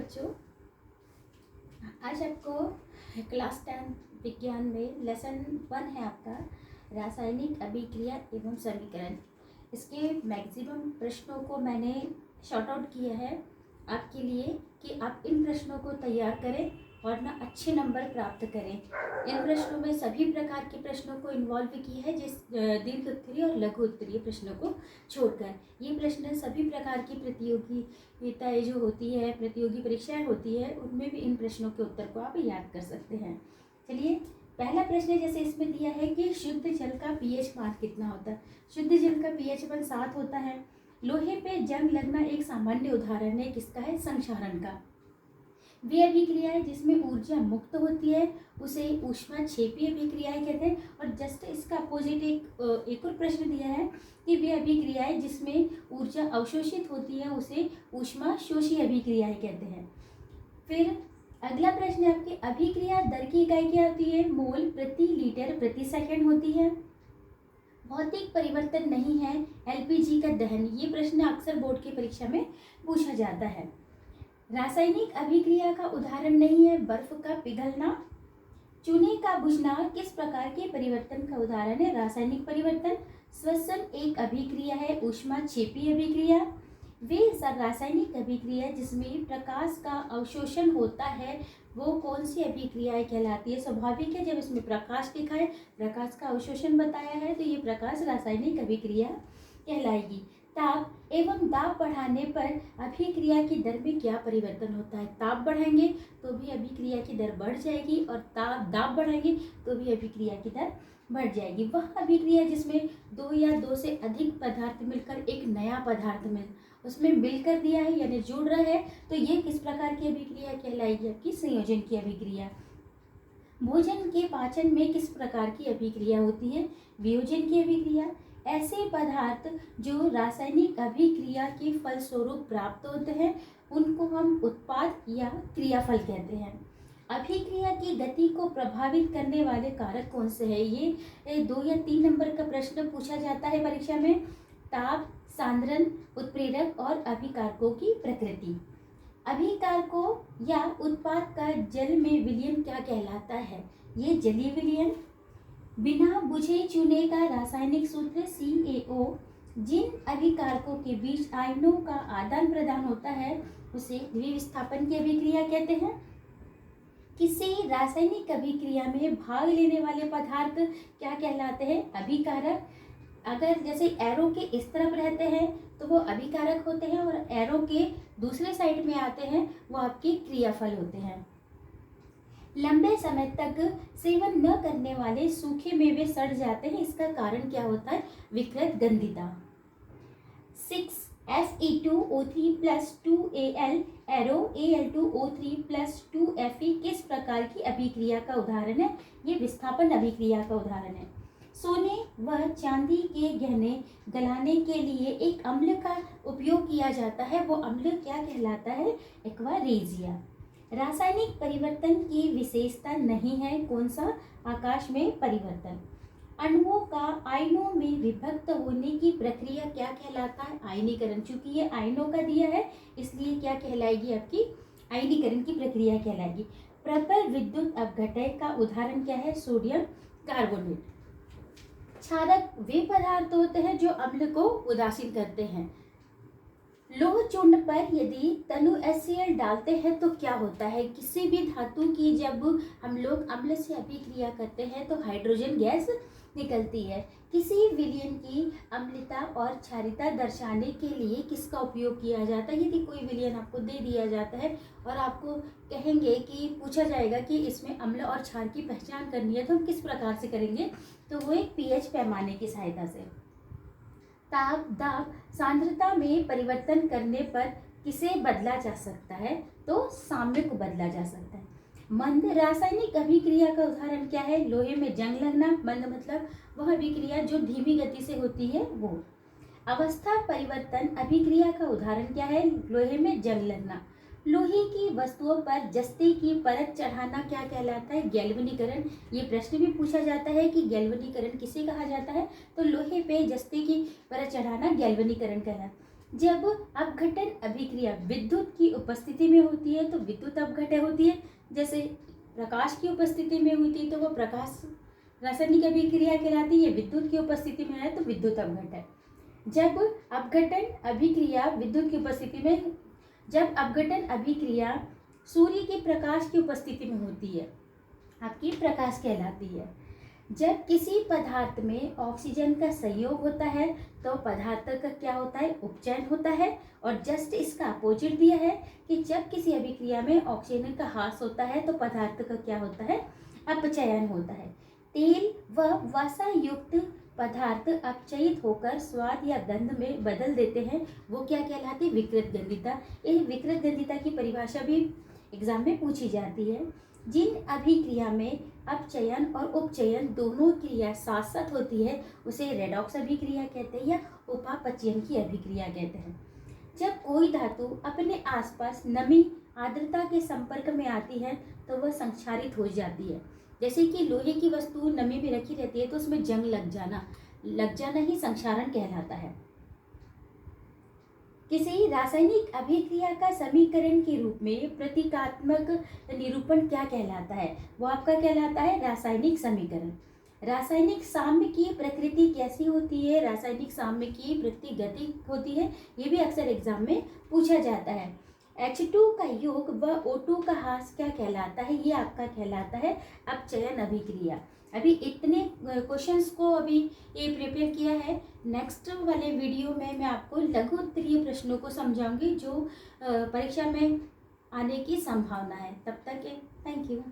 बच्चों, आज आपको क्लास 10 विज्ञान में लेसन 1 है आपका रासायनिक अभिक्रिया एवं समीकरण। इसके मैक्सिमम प्रश्नों को मैंने शॉर्ट आउट किया है आपके लिए कि आप इन प्रश्नों को तैयार करें और ना अच्छे नंबर प्राप्त करें। इन प्रश्नों में सभी प्रकार के प्रश्नों को इन्वॉल्व किया है, जिस दीर्घ उत्तरीय और लघु उत्तरीय प्रश्नों को छोड़कर। ये प्रश्न सभी प्रकार की प्रतियोगिताएं जो होती है, प्रतियोगी परीक्षाएं होती है, उनमें भी इन प्रश्नों के उत्तर को आप याद कर सकते हैं। चलिए, पहला प्रश्न जैसे इसमें दिया है कि शुद्ध जल का पीएच मान कितना होता है। शुद्ध जल का पीएच मान 7 होता है। लोहे पे जंग लगना एक सामान्य उदाहरण है, किसका है? संक्षारण का। वे अभिक्रियाएं जिसमें ऊर्जा मुक्त होती है उसे ऊष्माक्षेपी अभिक्रियाएं कहते हैं। और जस्ट इसका अपोजिट एक और प्रश्न दिया है कि वे अभिक्रियाएं जिसमें ऊर्जा अवशोषित होती है उसे ऊष्माशोषी अभिक्रियाएं कहते हैं। फिर अगला प्रश्न है आपके अभिक्रिया दर की इकाई क्या होती है? मोल प्रति लीटर प्रति सेकंड होती है। भौतिक परिवर्तन नहीं है एलपीजी का दहन। ये प्रश्न अक्सर बोर्ड की परीक्षा में पूछा जाता है। रासायनिक अभिक्रिया का उदाहरण नहीं है बर्फ का पिघलना। चूने का बुझना किस प्रकार के परिवर्तन का उदाहरण है? रासायनिक परिवर्तन। श्वसन एक अभिक्रिया है, ऊष्माक्षेपी अभिक्रिया। वे रासायनिक अभिक्रिया जिसमें प्रकाश का अवशोषण होता है वो कौन सी अभिक्रियाएं कहलाती है? स्वाभाविक है, जब इसमें प्रकाश लिखा है, प्रकाश का अवशोषण बताया है, तो ये प्रकाश रासायनिक अभिक्रिया कहलाएगी। ताप एवं दाब बढ़ाने पर अभिक्रिया की दर में क्या परिवर्तन होता है? ताप बढ़ाएंगे तो भी अभिक्रिया की दर बढ़ जाएगी और दाब बढ़ाएंगे तो भी अभिक्रिया की दर बढ़ जाएगी। वह अभिक्रिया जिसमें 2 या 2 से अधिक पदार्थ मिलकर एक नया पदार्थ उसमें मिलकर दिया है यानी जुड़ रहा है, तो ये किस प्रकार की अभिक्रिया कहलाएगी? आपकी संयोजन की अभिक्रिया। भोजन के पाचन में किस प्रकार की अभिक्रिया होती है? वियोजन की अभिक्रिया। ऐसे पदार्थ जो रासायनिक अभिक्रिया के फलस्वरूप प्राप्त होते हैं उनको हम उत्पाद या क्रियाफल कहते हैं। अभिक्रिया की गति को प्रभावित करने वाले कारक कौन से हैं? ये 2 या 3 नंबर का प्रश्न पूछा जाता है परीक्षा में। ताप, सांद्रण, उत्प्रेरक और अभिकारकों की प्रकृति। अभिकारकों या उत्पाद का जल में विलयन क्या कहलाता है? ये जलीय विलयन। बिना बुझे चूने का रासायनिक सूत्र CaO। जिन अभिकारकों के बीच आयनों का आदान प्रदान होता है उसे द्विविस्थापन की अभिक्रिया कहते हैं। किसी रासायनिक अभिक्रिया में भाग लेने वाले पदार्थ क्या कहलाते हैं? अभिकारक। अगर जैसे एरो के इस तरफ रहते हैं तो वो अभिकारक होते हैं और एरो के दूसरे साइड में आते हैं वो आपके क्रियाफल होते हैं। लंबे समय तक सेवन न करने वाले सूखे मेवे सड़ जाते हैं, इसका कारण क्या होता है? विकृत गंधिता। 6Fe2O3 + 2Al arrow Al2O3 + 2Fe किस प्रकार की अभिक्रिया का उदाहरण है? ये विस्थापन अभिक्रिया का उदाहरण है। सोने व चांदी के गहने गलाने के लिए एक अम्ल का उपयोग किया जाता है, वो अम्ल क्या कहलाता है? Aqua regia. रासायनिक परिवर्तन की विशेषता नहीं है, कौन सा? आकाश में परिवर्तन। अणुओं का आयनों में विभक्त होने की प्रक्रिया क्या कहलाता है? आयनीकरण। चूंकि ये आयनों का दिया है इसलिए क्या कहलाएगी? आपकी आयनीकरण की प्रक्रिया कहलाएगी। प्रबल विद्युत अपघटय का उदाहरण क्या है? Sodium carbonate. क्षारक वे पदार्थ होते हैं जो अम्ल को उदासीन करते हैं। लोह चूर्ण पर यदि तनु HCl डालते हैं तो क्या होता है? किसी भी धातु की जब हम लोग अम्ल से अभिक्रिया करते हैं तो हाइड्रोजन गैस निकलती है। किसी विलयन की अम्लता और क्षारीयता दर्शाने के लिए किसका उपयोग किया जाता है? यदि कोई विलयन आपको दे दिया जाता है और आपको कहेंगे कि पूछा जाएगा कि इसमें अम्ल और क्षार की पहचान करनी है तो हम किस प्रकार से करेंगे? तो वो एक pH पैमाने की सहायता से। ताप, दाब, सांद्रता में परिवर्तन करने पर किसे बदला जा सकता है? तो साम्य को बदला जा सकता है। मंद रासायनिक अभिक्रिया का उदाहरण क्या है? लोहे में जंग लगना। मंद मतलब वह अभिक्रिया जो धीमी गति से होती है वो। अवस्था परिवर्तन अभिक्रिया का उदाहरण क्या है? लोहे में जंग लगना। लोहे की वस्तुओं पर जस्ते की परत चढ़ाना क्या कहलाता है? गैल्वनीकरण। ये प्रश्न भी पूछा जाता है कि गैल्वनीकरण किसे कहा जाता है? तो लोहे पे जस्ते की परत चढ़ाना गैल्वनीकरण कहलाता है। जब अपघटन अभिक्रिया विद्युत की उपस्थिति में होती है तो विद्युत अपघटन होती है। जैसे प्रकाश की उपस्थिति में हुई थी तो वो प्रकाश रासायनिक अभिक्रिया कहलाती है। विद्युत की उपस्थिति में है तो विद्युत अपघटन। जब अपघटन अभिक्रिया विद्युत की उपस्थिति में, जब अपघटन अभिक्रिया सूर्य के प्रकाश की उपस्थिति में होती है, आपकी प्रकाश कहलाती है। जब किसी पदार्थ में ऑक्सीजन का संयोग होता है तो पदार्थ का क्या होता है, उपचयन होता है। और जस्ट इसका अपोजिट दिया है कि जब किसी अभिक्रिया में ऑक्सीजन का ह्रास होता है तो पदार्थ का क्या होता है, अपचयन होता है। तेल व वसा युक्त पदार्थ अपचयित होकर स्वाद या गंध में बदल देते हैं, वो क्या कहलाती है, विकृत गंधिता। इस विकृत गंधिता की परिभाषा भी एग्जाम में पूछी जाती है। जिन अभिक्रिया में अपचयन और उपचयन दोनों क्रिया साथ साथ होती है उसे रेडॉक्स अभिक्रिया कहते हैं या उपापचयन की अभिक्रिया कहते हैं। जब कोई धातु अपने आसपास नमी आर्द्रता के संपर्क में आती है तो वह संक्षारित हो जाती है। जैसे कि लोहे की वस्तु नमी में रखी रहती है तो उसमें जंग लग जाना ही संक्षारण कहलाता है। किसी रासायनिक अभिक्रिया का समीकरण के रूप में प्रतीकात्मक निरूपण क्या कहलाता है, वो आपका कहलाता है रासायनिक समीकरण। रासायनिक साम्य की प्रकृति कैसी होती है, रासायनिक साम्य की प्रकृति गति होती है, ये भी अक्सर एग्जाम में पूछा जाता है। H2 का योग व O2 का ह्रास क्या कहलाता है, ये आपका कहलाता है अपचयन अभिक्रिया। अभी इतने क्वेश्चंस को अभी ये प्रिपेयर किया है। नेक्स्ट वाले वीडियो में मैं आपको लघु उत्तरीय प्रश्नों को समझाऊंगी जो परीक्षा में आने की संभावना है। तब तक थैंक यू।